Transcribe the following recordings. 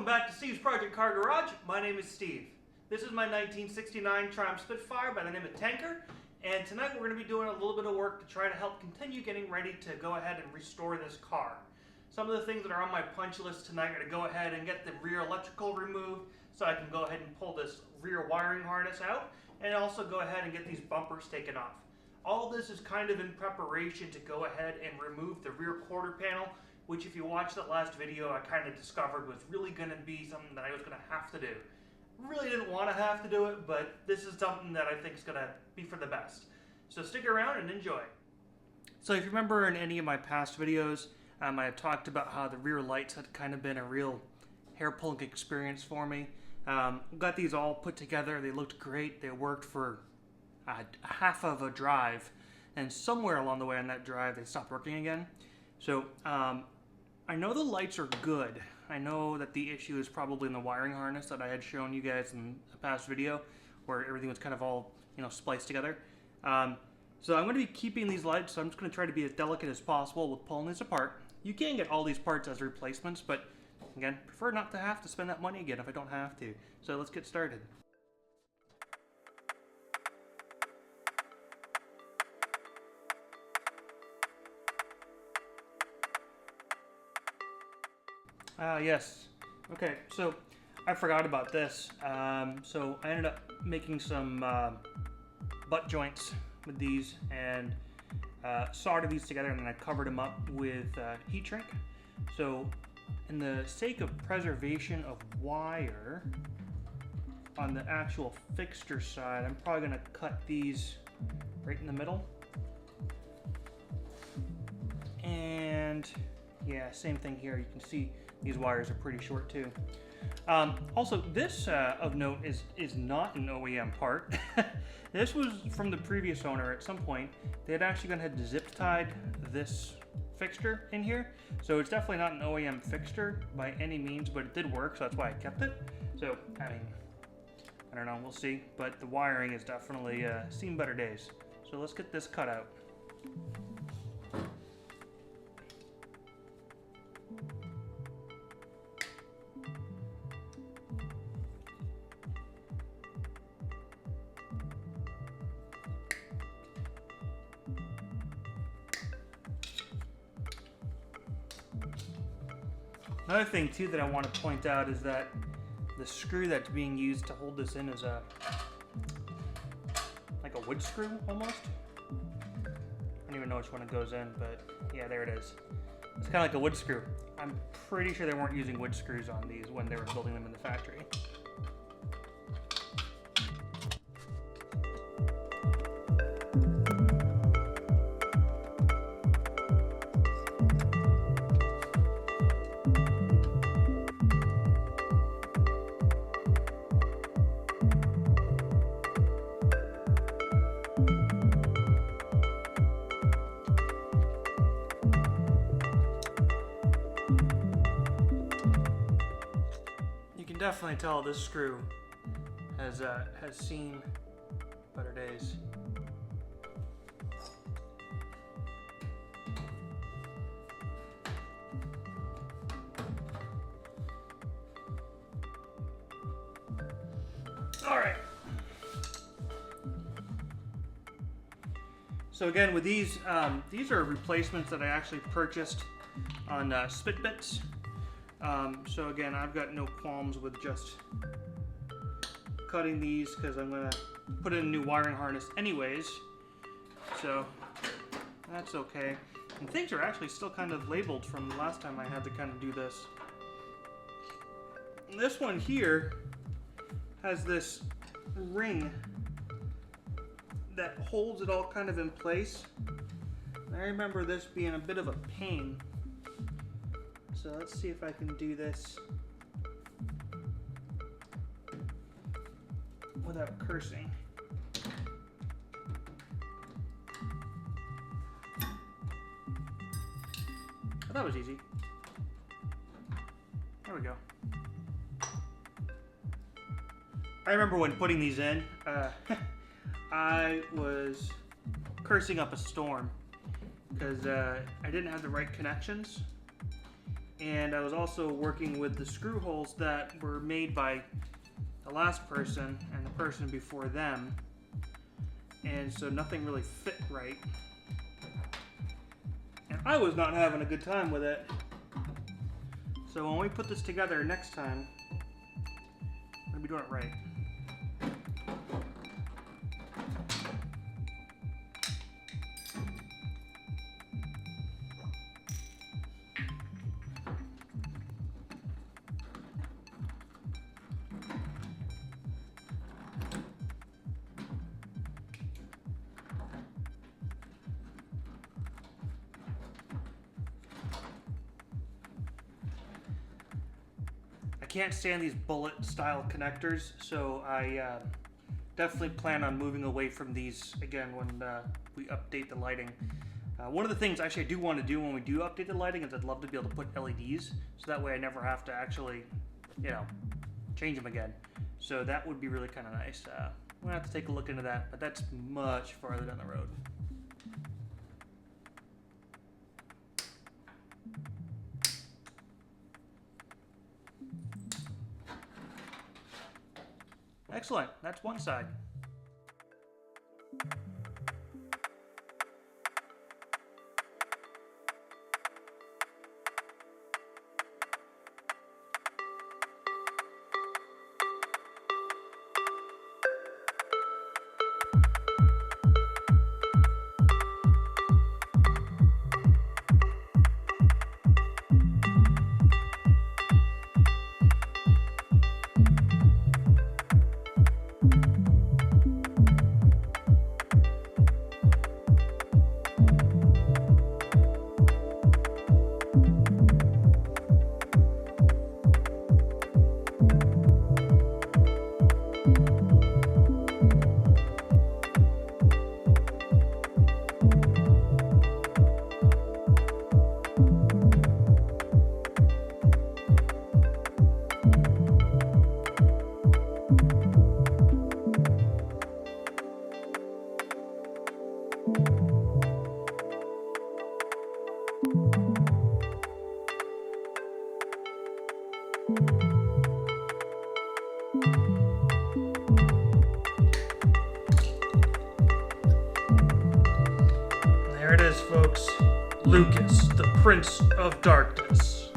back to Steve's Project Car Garage. My name is Steve. This is my 1969 Triumph Spitfire by the name of Tanker, and tonight we're going to be doing a little bit of work to try to help continue getting ready to go ahead and restore this car. Some of the things that are on my punch list tonight are to go ahead and get the rear electrical removed so I can go ahead and pull this rear wiring harness out, and also go ahead and get these bumpers taken off. All this is kind of in preparation to go ahead and remove the rear quarter panel, which if you watched that last video I kind of discovered was really going to be something that I was going to have to do. Really didn't want to have to do it, but this is something that I think is going to be for the best. So stick around and enjoy. So if you remember in any of my past videos, I have talked about how the rear lights had kind of been a real hair-pulling experience for me. Got these all put together. They looked great. They worked for half of a drive, and somewhere along the way on that drive they stopped working again. So I know the lights are good. I know that the issue is probably in the wiring harness that I had shown you guys in a past video where everything was kind of all, spliced together. So I'm going to be keeping these lights, so I'm just going to try to be as delicate as possible with pulling these apart. You can get all these parts as replacements, but again, prefer not to have to spend that money again if I don't have to. So let's get started. Yes. Okay, so I forgot about this. So I ended up making some butt joints with these and soldered these together, and then I covered them up with heat shrink. So in the sake of preservation of wire on the actual fixture side, I'm probably going to cut these right in the middle. And yeah, same thing here. You can see these wires are pretty short too. Also, this of note is not an OEM part. This was from the previous owner. At some point, they had actually gone ahead and zip tied this fixture in here. So it's definitely not an OEM fixture by any means, but it did work, so that's why I kept it. So, I mean, I don't know, we'll see. But the wiring has definitely seen better days. So let's get this cut out. Another thing too that I want to point out is that the screw that's being used to hold this in is like a wood screw almost. I don't even know which one it goes in, but yeah, there it is. It's kind of like a wood screw. I'm pretty sure they weren't using wood screws on these when they were building them in the factory. Definitely tell this screw has seen better days. All right. So again, with these are replacements that I actually purchased on Spitbits. So again, I've got no qualms with just cutting these because I'm going to put in a new wiring harness anyways. So that's okay. And things are actually still kind of labeled from the last time I had to kind of do this. This one here has this ring that holds it all kind of in place. I remember this being a bit of a pain. So let's see if I can do this without cursing. Oh, that was easy. There we go. I remember when putting these in, I was cursing up a storm because I didn't have the right connections. and I was also working with the screw holes that were made by the last person and the person before them, and so nothing really fit right. And I was not having a good time with it. So when we put this together next time, we're going to be doing it right. I can't stand these bullet style connectors, so I definitely plan on moving away from these again when we update the lighting. One of the things actually I do want to do when we do update the lighting is I'd love to be able to put LEDs, so that way I never have to actually, you know, change them again. So that would be really kind of nice. I'm going to have to take a look into that, but that's much farther down the road. Excellent, that's one side. There it is, folks. Lucas, the Prince of Darkness.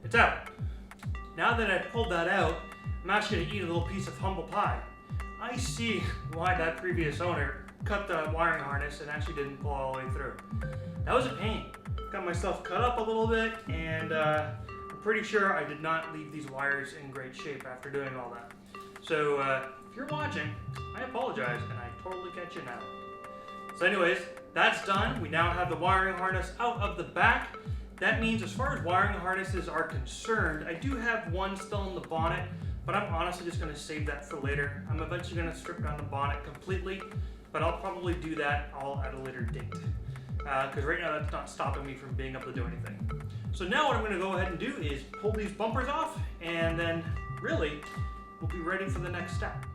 It's out. Now that I've pulled that out, I'm actually going to eat a little piece of humble pie. I see why that previous owner cut the wiring harness and actually didn't pull all the way through. That was a pain. Got myself cut up a little bit, and I'm pretty sure I did not leave these wires in great shape after doing all that. So if you're watching, I apologize, and I totally get you now. So anyways, that's done. We now have the wiring harness out of the back. That means as far as wiring harnesses are concerned, I do have one still in the bonnet, but I'm honestly just going to save that for later. I'm eventually going to strip down the bonnet completely, but I'll probably do that all at a later date. Because right now that's not stopping me from being able to do anything. So now what I'm going to go ahead and do is pull these bumpers off, and then really we'll be ready for the next step.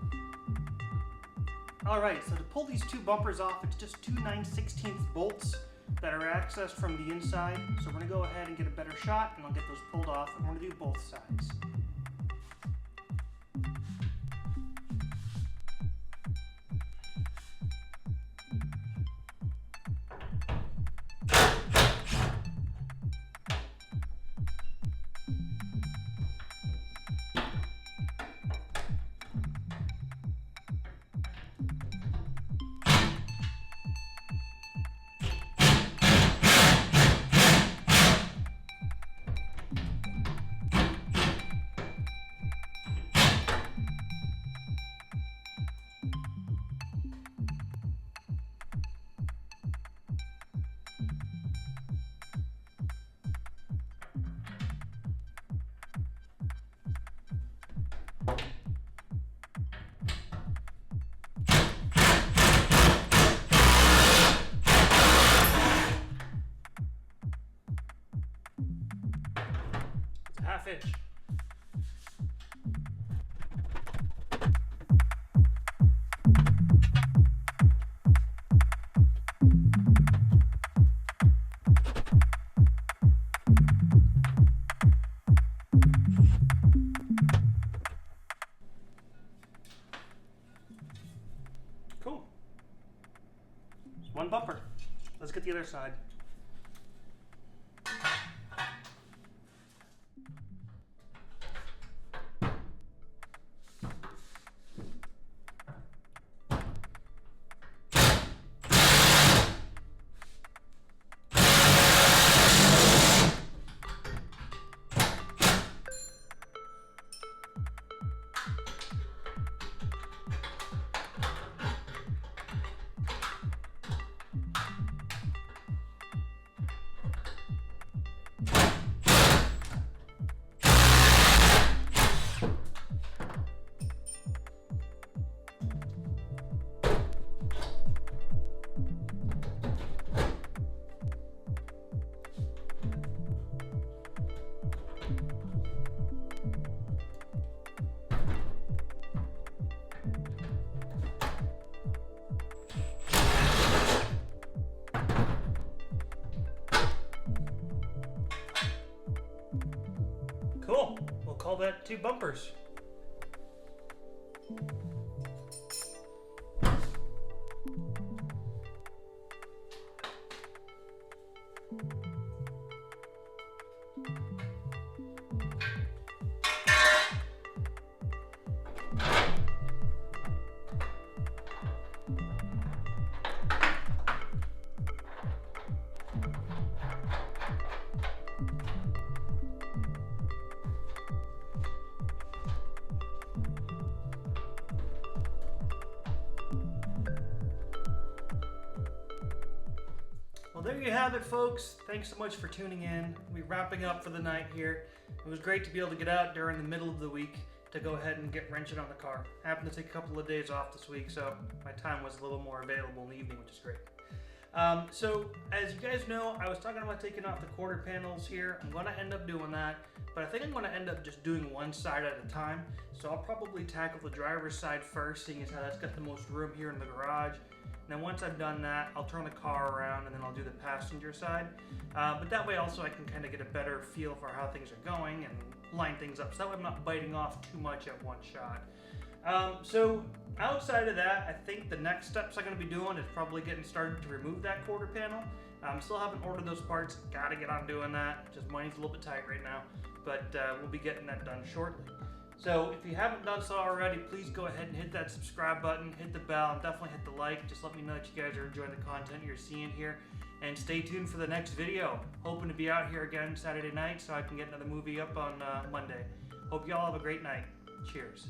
Alright, so to pull these two bumpers off, it's just two 9/16 bolts that are accessed from the inside. So we're going to go ahead and get a better shot, and I'll get those pulled off, and we're going to do both sides. hitch. Cool. One bumper. Let's get the other side. Cool. We'll call that 2 bumpers. Well, there you have it, folks. Thanks so much for tuning in. We're wrapping up for the night here. It was great to be able to get out during the middle of the week to go ahead and get wrenching on the car. I happened to take a couple of days off this week, so my time was a little more available in the evening, which is great. So, as you guys know, I was talking about taking off the quarter panels here. I'm going to end up doing that, but I think I'm going to end up just doing one side at a time. So I'll probably tackle the driver's side first, seeing as how that's got the most room here in the garage. And then once I've done that, I'll turn the car around and then I'll do the passenger side. But that way also I can kind of get a better feel for how things are going and line things up, so that way I'm not biting off too much at one shot. So outside of that, I think the next steps I'm going to be doing is probably getting started to remove that quarter panel. Still haven't ordered those parts, gotta get on doing that, just money's a little bit tight right now, but we'll be getting that done shortly. So if you haven't done so already, please go ahead and hit that subscribe button, hit the bell, and definitely hit the like. Just let me know that you guys are enjoying the content you're seeing here. And stay tuned for the next video. Hoping to be out here again Saturday night so I can get another movie up on Monday. Hope you all have a great night. Cheers.